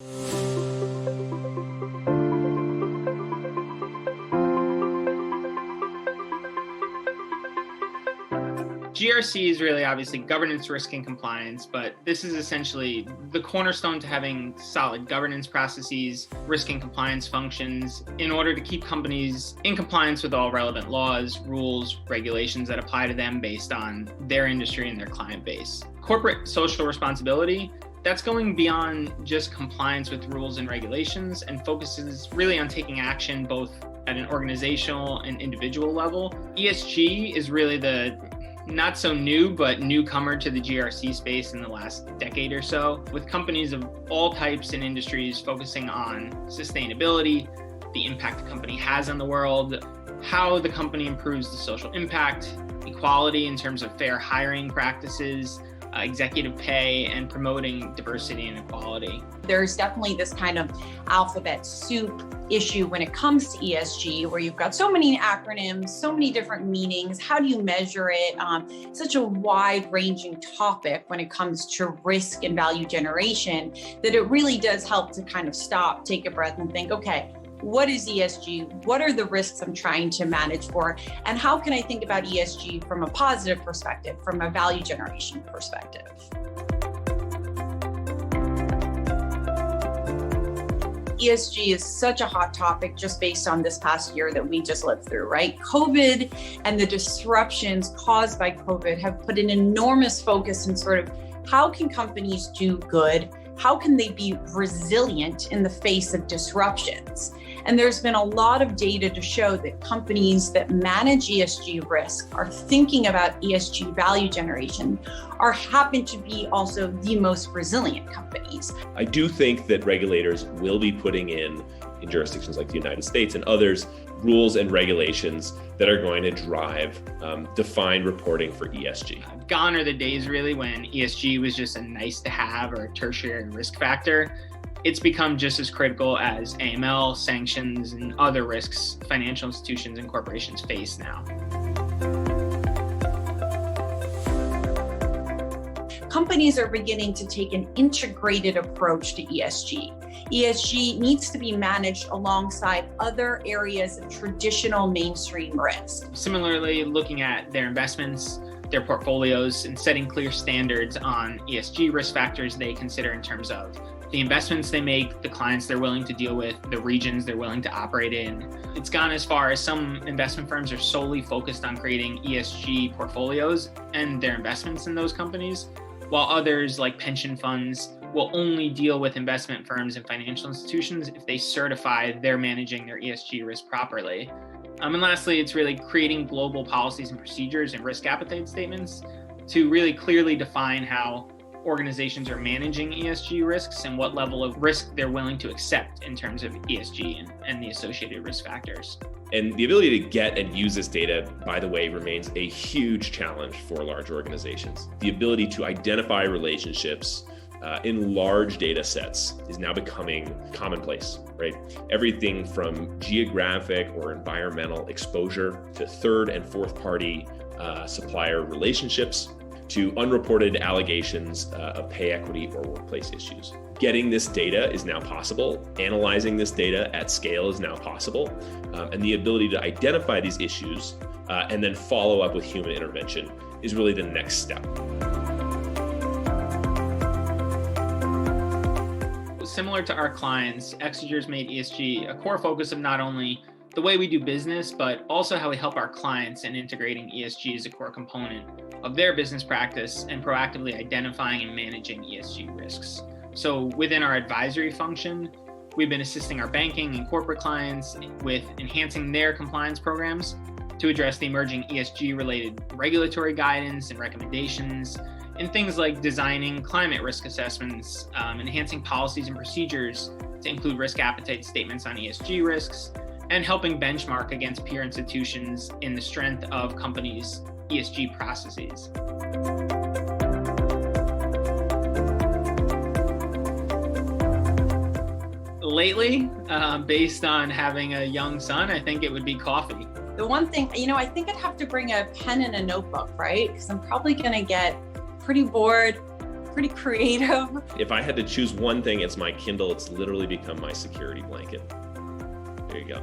GRC is really obviously governance, risk, and compliance, but this is essentially the cornerstone to having solid governance processes, risk and compliance functions in order to keep companies in compliance with all relevant laws, rules, regulations that apply to them based on their industry and their client base. Corporate social responsibility, that's going beyond just compliance with rules and regulations and focuses really on taking action both at an organizational and individual level. ESG is really the not so new, but newcomer to the GRC space in the last decade or so, with companies of all types and industries focusing on sustainability, the impact the company has on the world, how the company improves the social impact, equality in terms of fair hiring practices, executive pay, and promoting diversity and equality. There's definitely this kind of alphabet soup issue when it comes to ESG, where you've got so many acronyms, so many different meanings. How do you measure it? Such a wide-ranging topic when it comes to risk and value generation that it really does help to kind of stop, take a breath, and think, okay, what is ESG? What are the risks I'm trying to manage for? And how can I think about ESG from a positive perspective, from a value generation perspective? ESG is such a hot topic just based on this past year that we just lived through, right? COVID and the disruptions caused by COVID have put an enormous focus in sort of how can companies do good? How can they be resilient in the face of disruptions? And there's been a lot of data to show that companies that manage ESG risk, are thinking about ESG value generation, happen to be also the most resilient companies. I do think that regulators will be putting in jurisdictions like the United States and others, rules and regulations that are going to drive defined reporting for ESG. Gone are the days really when ESG was just a nice to have or a tertiary risk factor. It's become just as critical as AML, sanctions, and other risks financial institutions and corporations face now. Companies are beginning to take an integrated approach to ESG. ESG needs to be managed alongside other areas of traditional mainstream risk. Similarly, looking at their investments, their portfolios, and setting clear standards on ESG risk factors they consider in terms of the investments they make, the clients they're willing to deal with, the regions they're willing to operate in. It's gone as far as some investment firms are solely focused on creating ESG portfolios and their investments in those companies, while others, like pension funds, will only deal with investment firms and financial institutions if they certify they're managing their ESG risk properly. And lastly, it's really creating global policies and procedures and risk appetite statements to really clearly define how organizations are managing ESG risks and what level of risk they're willing to accept in terms of ESG and the associated risk factors. And the ability to get and use this data, by the way, remains a huge challenge for large organizations. The ability to identify relationships in large data sets is now becoming commonplace, right? Everything from geographic or environmental exposure to third and fourth party supplier relationships to unreported allegations of pay equity or workplace issues. Getting this data is now possible. Analyzing this data at scale is now possible. And the ability to identify these issues and then follow up with human intervention is really the next step. Similar to our clients, Exiger's made ESG a core focus of not only the way we do business, but also how we help our clients in integrating ESG as a core component of their business practice and proactively identifying and managing ESG risks. So within our advisory function, we've been assisting our banking and corporate clients with enhancing their compliance programs to address the emerging ESG-related regulatory guidance and recommendations, and things like designing climate risk assessments, enhancing policies and procedures to include risk appetite statements on ESG risks, and helping benchmark against peer institutions in the strength of companies' ESG processes. Lately, based on having a young son, I think it would be coffee. The one thing, I think I'd have to bring a pen and a notebook, right? Because I'm probably going to get pretty bored pretty creative. If I had to choose one thing, it's my Kindle. It's literally become my security blanket. There you go.